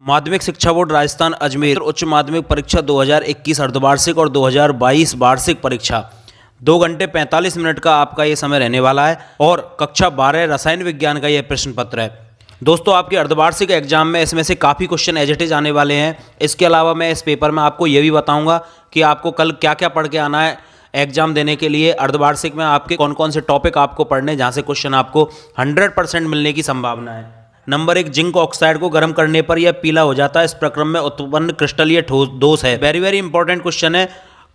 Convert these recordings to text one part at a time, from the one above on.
माध्यमिक शिक्षा बोर्ड राजस्थान अजमेर उच्च माध्यमिक परीक्षा 2021 अर्धवार्षिक और 2022 वार्षिक परीक्षा 2 घंटे 45 मिनट का आपका ये समय रहने वाला है और कक्षा 12 रसायन विज्ञान का ये प्रश्न पत्र है। दोस्तों, आपके अर्धवार्षिक एग्जाम में इसमें से काफ़ी क्वेश्चन एज इट इज आने वाले हैं। इसके अलावा मैं इस पेपर में आपको ये भी बताऊंगा कि आपको कल क्या क्या पढ़ के आना है एग्जाम देने के लिए। अर्धवार्षिक में आपके कौन कौन से टॉपिक आपको पढ़ने, जहाँ से क्वेश्चन आपको 100% मिलने की संभावना है। नंबर 1, जिंक ऑक्साइड को गर्म करने पर यह पीला हो जाता है। इस प्रक्रम में उत्पन्न क्रिस्टलीय ठोस दोष है। वेरी वेरी इंपॉर्टेंट क्वेश्चन है,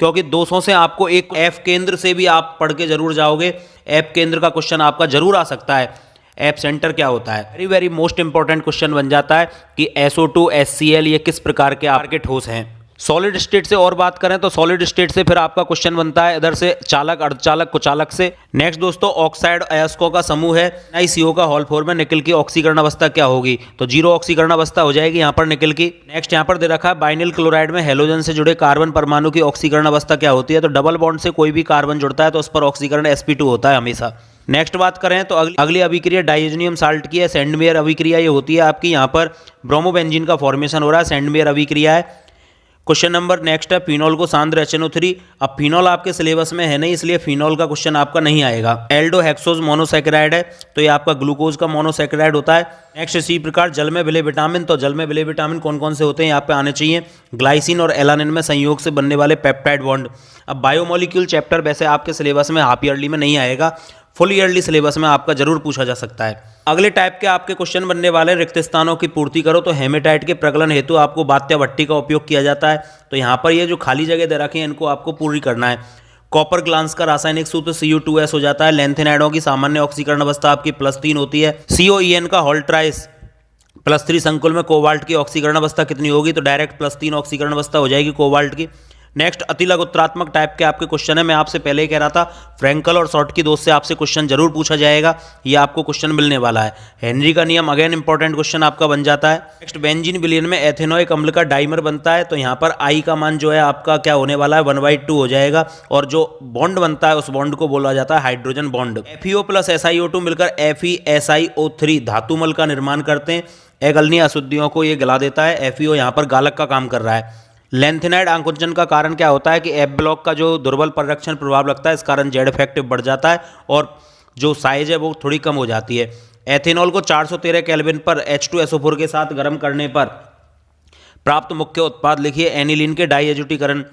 क्योंकि दोषों से आपको एक एफ केंद्र से भी आप पढ़ के जरूर जाओगे। एफ केंद्र का क्वेश्चन आपका जरूर आ सकता है। एफ सेंटर क्या होता है, very very most important question बन जाता है कि SO2 HCl ये किस प्रकार के आपके ठोस हैं। सॉलिड स्टेट से और बात करें तो सॉलिड स्टेट से फिर आपका क्वेश्चन बनता है इधर से चालक, अर्धचालक, कुचालक से। नेक्स्ट दोस्तों, ऑक्साइड अयस्कों का समूह है NiCO का हॉल 4 में निकल की ऑक्सीकरण अवस्था क्या होगी, तो 0 ऑक्सीकरण अवस्था हो जाएगी यहाँ पर निकल की। नेक्स्ट यहाँ पर दे रखा है बाइनिल क्लोराइड में हेलोजन से जुड़े कार्बन परमाणु की ऑक्सीकरण अवस्था क्या होती है, तो डबल बॉन्ड से कोई भी कार्बन जुड़ता है तो उस पर ऑक्सीकरण sp2 होता है हमेशा। नेक्स्ट बात करें तो अगली अभिक्रिया डाइजेनियम साल्ट की है, सेंडमेयर अभिक्रिया ये होती है आपकी। यहाँ पर ब्रोमोबेंजीन का फॉर्मेशन हो रहा है, सेंडमेयर अभिक्रिया है। क्वेश्चन नंबर नेक्स्ट है फिनॉल को सांद्र HNO3। अब फिनॉल आपके सिलेबस में है नहीं, इसलिए फिनॉल का क्वेश्चन आपका नहीं आएगा। एल्डोहेक्सोज मोनोसैकेराइड है, तो ये आपका ग्लूकोज का मोनोसैकेराइड होता है। नेक्स्ट इसी प्रकार जल में विलय विटामिन, तो जल में विलय विटामिन कौन कौन से होते हैं यहाँ पे आने चाहिए। ग्लाइसिन और एलानिन में संयोग से बनने वाले पेप्टाइड बॉन्ड। अब बायोमोलिक्यूल चैप्टर वैसे आपके सिलेबस में हाफ ईयरली में नहीं आएगा, फुल ईयरली सिलेबस में आपका जरूर पूछा जा सकता है। अगले टाइप के आपके क्वेश्चन बनने वाले रिक्त स्थानों की पूर्ति करो, तो हेमेटाइट के प्रकलन हेतु आपको बात्या भट्टी का उपयोग किया जाता है। तो यहाँ पर ये जो खाली जगह दे रखी है इनको आपको पूरी करना है। कॉपर ग्लांस का रासायनिक सूत्र Cu2S हो जाता है। लेंथेनाइडों की सामान्य ऑक्सीकरण अवस्था आपकी +3 होती है। COEN का होल्ट्राइस +3 संकुल में कोबाल्ट की ऑक्सीकरण अवस्था कितनी होगी, तो डायरेक्ट +3 ऑक्सीकरण अवस्था हो जाएगी कोबाल्ट की। नेक्स्ट अतिलघु उत्तरात्मक टाइप के आपके क्वेश्चन है। मैं आपसे पहले ही कह रहा था फ्रैंकल और शॉर्ट की दोस्त से आपसे क्वेश्चन जरूर पूछा जाएगा, ये आपको क्वेश्चन मिलने वाला है। हेनरी का नियम अगेन इंपॉर्टेंट क्वेश्चन आपका बन जाता है। नेक्स्ट बेंजीन विलयन में एथेनोइक अम्ल का डाइमर बनता है, तो यहाँ पर I का मान जो है आपका क्या होने वाला है 1/2 हो जाएगा, और जो बॉन्ड बनता है उस बॉन्ड को बोला जाता है हाइड्रोजन बॉन्ड। FeO + SiO2 मिलकर FeSiO3 धातुमल का निर्माण करते हैं। अगलनीय अशुद्धियों को ये गला देता है। FeO यहाँ पर गालक का काम कर रहा है। लेंथेनाइड आकुंचन का कारण क्या होता है कि F ब्लॉक का जो दुर्बल परिरक्षण प्रभाव लगता है, इस कारण जेड इफेक्टिव बढ़ जाता है और जो साइज है वो थोड़ी कम हो जाती है। एथेनॉल को 413 केल्विन पर H2SO4 के साथ गर्म करने पर प्राप्त मुख्य उत्पाद लिखिए। एनिलीन के डाइएजुटीकरण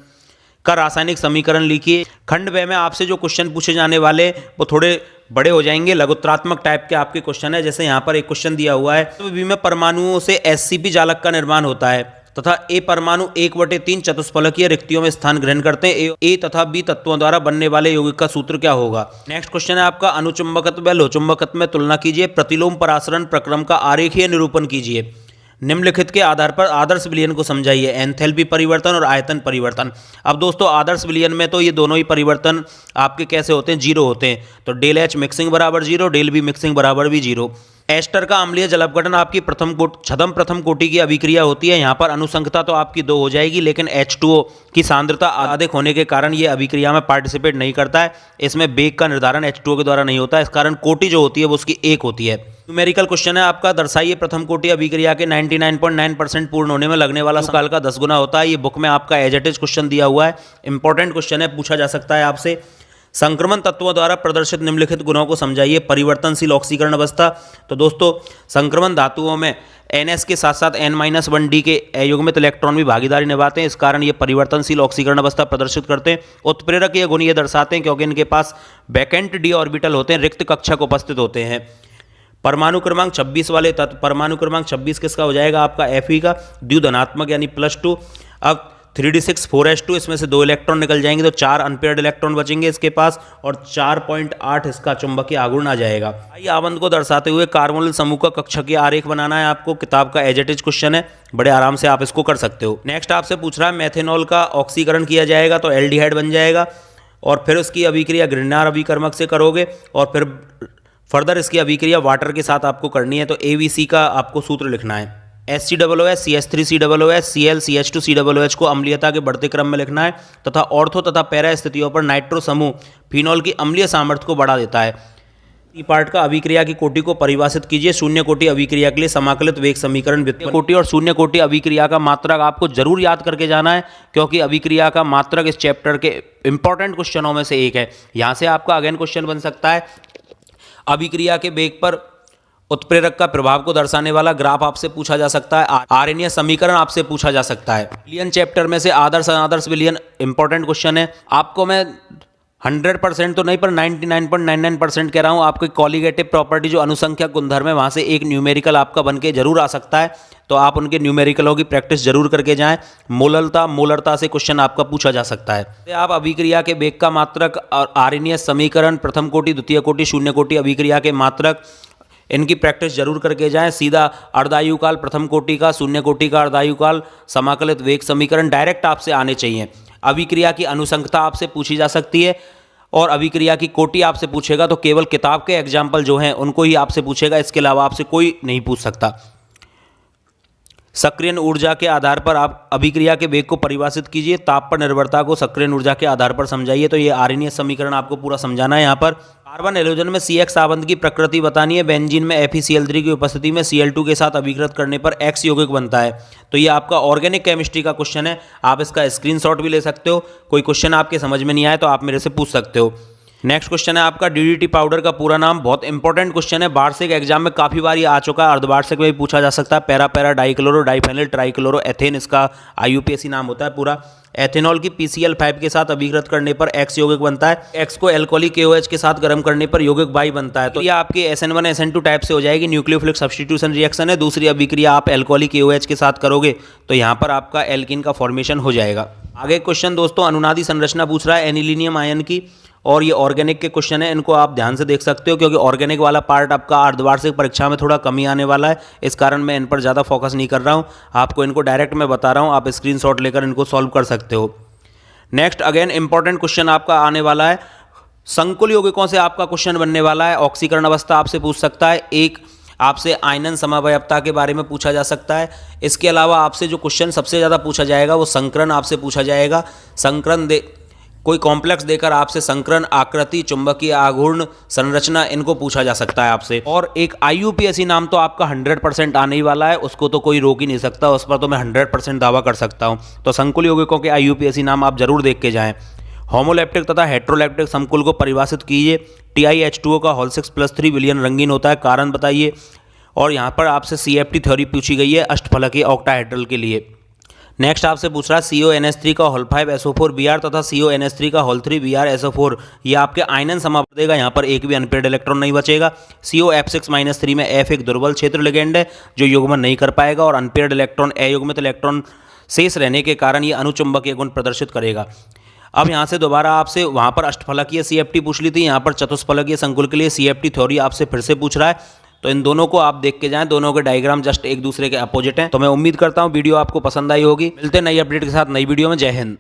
का रासायनिक समीकरण लिखिए। खंड व में आपसे जो क्वेश्चन पूछे जाने वाले वो थोड़े बड़े हो जाएंगे, लघुत्रात्मक टाइप के आपके क्वेश्चन है। जैसे यहाँ पर एक क्वेश्चन दिया हुआ है, तो बी में परमाणुओं से SCP जालक का निर्माण होता है तथा ए परमाणु 1/3 चतुष्फलकीय रिक्तियों में स्थान ग्रहण करते हैं। ए तथा बी तत्वों द्वारा बनने वाले यौगिक का सूत्र क्या होगा। नेक्स्ट क्वेश्चन है आपका अनुचुंबकत्व व लोहचुंबकत्व में तुलना कीजिए। प्रतिलोम परासरण प्रक्रम का आरेखीय निरूपण कीजिए। निम्नलिखित के आधार पर आदर्श विलयन को समझाइए। एंथैल्पी परिवर्तन और आयतन परिवर्तन। अब दोस्तों आदर्श विलयन में तो ये दोनों ही परिवर्तन आपके कैसे होते हैं, 0 होते हैं। तो डेल H मिक्सिंग बराबर 0, डेल B मिक्सिंग बराबर भी 0। एस्टर का अम्लीय जल अपघटन आपकी छद्म प्रथम कोटि की अभिक्रिया होती है। यहाँ पर अनुसंख्यता तो आपकी 2 हो जाएगी, लेकिन H2O की सांद्रता अधिक होने के कारण ये अभिक्रिया में पार्टिसिपेट नहीं करता है। इसमें बेग का निर्धारण H2O के द्वारा नहीं होता है, इस कारण कोटि जो होती है वो उसकी 1 होती है। न्यूमेरिकल क्वेश्चन है आपका, दर्शाइए प्रथम कोटि अभिक्रिया के 99.9% पूर्ण होने में लगने वाला काल का 10 गुना होता है। ये बुक में आपका एज इट इज क्वेश्चन दिया हुआ है, इंपॉर्टेंट क्वेश्चन है, पूछा जा सकता है आपसे। संक्रमण तत्वों द्वारा प्रदर्शित निम्नलिखित गुणों को समझाइए। परिवर्तनशील ऑक्सीकरण अवस्था, तो दोस्तों संक्रमण धातुओं में NS के साथ साथ N-1D के अयुग्मित इलेक्ट्रॉन भी भागीदारी निभाते हैं, इस कारण ये परिवर्तनशील ऑक्सीकरण अवस्था प्रदर्शित करते हैं। उत्प्रेरक ये गुण ये दर्शाते हैं क्योंकि इनके पास वैकेंट d ऑर्बिटल होते हैं, रिक्त कक्षक उपस्थित होते हैं। परमाणु क्रमांक 26 वाले तत्व, परमाणु क्रमांक 26 किसका हो जाएगा आपका Fe का, द्विधनात्मक यानी +2। अब 3d6 4s2, इसमें से 2 इलेक्ट्रॉन निकल जाएंगे तो 4 अनपेयर्ड इलेक्ट्रॉन बचेंगे इसके पास, और 4.8 इसका चुंबकीय आघूर्ण आ जाएगा। आइए आवंत को दर्शाते हुए कार्बोनिल समूह का कक्षकीय आरेख बनाना है आपको। किताब का एज इट इज क्वेश्चन है, बड़े आराम से आप इसको कर सकते हो। नेक्स्ट आपसे पूछ रहा है मेथेनॉल का ऑक्सीकरण किया जाएगा तो एल्डिहाइड बन जाएगा, और फिर उसकी अभिक्रिया ग्रिग्नार अभिकर्मक से करोगे, और फिर फर्दर इसकी अभिक्रिया वाटर के साथ आपको करनी है। तो AVC का आपको सूत्र लिखना है। HCOOH CH3COOH Cl CH2COOH को अम्लीयता के बढ़ते क्रम में लिखना है, तथा ऑर्थो तथा पैरा स्थितियों पर नाइट्रो समूह फिनॉल की अम्लीय सामर्थ्य को बढ़ा देता है। ई पार्ट का अभिक्रिया की कोटि को परिभाषित कीजिए। शून्य कोटि अभिक्रिया के लिए समाकलित वेग समीकरण व्युत्पन्न कोटि और शून्य कोटि अभिक्रिया का मात्रक आपको जरूर याद करके जाना है, क्योंकि अभिक्रिया का मात्रक इस चैप्टर के इंपॉर्टेंट क्वेश्चनों में से एक है। यहां से आपका अगेन क्वेश्चन बन सकता है, अभिक्रिया के वेग पर उत्प्रेरक का प्रभाव को दर्शाने वाला ग्राफ आपसे पूछा जा सकता है, आर्यनीय समीकरण आपसे पूछा जा सकता है। विलियन चैप्टर में से आदर्श अनादर्श विलियन इंपॉर्टेंट क्वेश्चन है। आपको मैं 100% तो नहीं पर 99.99% कह रहा हूं, आपकी कॉलिगेटिव प्रॉपर्टी जो अनुसंख्यक गुणधर्म है वहां से एक न्यूमेरिकल आपका बन के जरूर आ सकता है, तो आप उनके न्यूमेरिकलों की प्रैक्टिस जरूर करके जाएं। मोलरता से क्वेश्चन आपका पूछा जा सकता है। आप अभिक्रिया के वेग का मात्रक और आर्यनीय समीकरण, प्रथम कोटि, द्वितीय कोटि, शून्य कोटि अभिक्रिया के मात्रक, इनकी प्रैक्टिस जरूर करके जाएं। सीधा अर्धायुकाल प्रथम कोटि का, शून्य कोटि का अर्धायुकाल, समाकलित वेग समीकरण डायरेक्ट आपसे आने चाहिए। अभिक्रिया की अनुसंख्यता आपसे पूछी जा सकती है और अभिक्रिया की कोटि आपसे पूछेगा तो केवल किताब के एग्जाम्पल जो हैं उनको ही आपसे पूछेगा, इसके अलावा आपसे कोई नहीं पूछ सकता। सक्रियण ऊर्जा के आधार पर आप अभिक्रिया के वेग को परिभाषित कीजिए। ताप पर निर्भरता को सक्रियण ऊर्जा के आधार पर समझाइए। तो ये आर्यनीय समीकरण आपको पूरा समझाना है। यहाँ पर कार्बन हैलोजन में CX आबंध की प्रकृति बतानी है। बेंजीन में FeCl3 की उपस्थिति में Cl2 के साथ अभिकृत करने पर X यौगिक बनता है। तो ये आपका ऑर्गेनिक केमिस्ट्री का क्वेश्चन है, आप इसका स्क्रीनशॉट भी ले सकते हो। कोई क्वेश्चन आपके समझ में नहीं आए तो आप मेरे से पूछ सकते हो। नेक्स्ट क्वेश्चन है आपका DDT पाउडर का पूरा नाम। बहुत इंपॉर्टेंट क्वेश्चन है, वार्षिक एग्जाम में काफी बार ये आ चुका है, अर्धवार्षिक में भी पूछा जा सकता है। Para dichloro diphenyl trichloro ethane इसका IUPAC नाम होता है पूरा। एथेनॉल की PCl5 के साथ अभिकृत करने पर X यौगिक बनता है। X को एल्कोहलिक KOH के साथ गर्म करने पर यौगिक Y बनता है। तो ये आपकी SN1 SN2 टाइप से हो जाएगी, न्यूक्लियोफिलिक सब्स्टिट्यूशन रिएक्शन है। दूसरी अभिक्रिया आप एल्कोहलिक KOH के साथ करोगे तो यहाँ पर आपका एल्कीन का फॉर्मेशन हो जाएगा। आगे क्वेश्चन दोस्तों अनुनादी संरचना पूछ रहा है एनिलीनियम आयन की, और ये ऑर्गेनिक के क्वेश्चन है, इनको आप ध्यान से देख सकते हो क्योंकि ऑर्गेनिक वाला पार्ट आपका अर्धवार्षिक परीक्षा में थोड़ा कमी आने वाला है, इस कारण मैं इन पर ज़्यादा फोकस नहीं कर रहा हूँ। आपको इनको डायरेक्ट मैं बता रहा हूँ, आप स्क्रीनशॉट लेकर इनको सॉल्व कर सकते हो। नेक्स्ट अगेन इंपॉर्टेंट क्वेश्चन आपका आने वाला है, संकुल यौगिकों से आपका क्वेश्चन बनने वाला है। ऑक्सीकरण अवस्था आपसे पूछ सकता है, एक आपसे आयनन समवयवता के बारे में पूछा जा सकता है। इसके अलावा आपसे जो क्वेश्चन सबसे ज़्यादा पूछा जाएगा वो संकरण आपसे पूछा जाएगा। संकरण कोई कॉम्प्लेक्स देकर आपसे संकरण, आकृति, चुंबकीय आघूर्ण, संरचना, इनको पूछा जा सकता है आपसे। और एक IUPAC नाम तो आपका 100% आने ही वाला है, उसको तो कोई रोक ही नहीं सकता, उस पर तो मैं 100% दावा कर सकता हूं। तो संकुल यौगिकों के IUPAC नाम आप जरूर देख के जाएं। होमोलैप्टिक तथा हेट्रोलैप्टिक संकुल को परिभाषित कीजिए। TiH2O का होल 6+3 विलयन रंगीन होता है, कारण बताइए। और यहाँ पर आपसे CFT थ्योरी पूछी गई है अष्टफलकीय ऑक्टाहेड्रल के लिए। नेक्स्ट आपसे पूछ रहा है CONH3 का होल 5SO4 Br तथा CONH3 का होल 3 Br SO4, ये आपके आयनन समाप्त देगा। यहाँ पर एक भी अनपेयर्ड इलेक्ट्रॉन नहीं बचेगा। COF6-3 में F एक दुर्बल क्षेत्र लिगेंड है जो युग्मन नहीं कर पाएगा, और अनपेयर्ड इलेक्ट्रॉन अयुग्मित इलेक्ट्रॉन शेष रहने के कारण ये अनुचुंबकीय गुण प्रदर्शित करेगा। अब यहाँ से दोबारा आपसे वहाँ पर अष्टफलकीय CFT पूछ ली थी, यहाँ पर चतुष्फलकीय संकुल के लिए CFT थ्योरी आपसे फिर से पूछ रहा है। तो इन दोनों को आप देख के जाएं, दोनों के डायग्राम जस्ट एक दूसरे के अपोजिट हैं। तो मैं उम्मीद करता हूं वीडियो आपको पसंद आई होगी। मिलते हैं नई अपडेट के साथ नई वीडियो में। जय हिंद।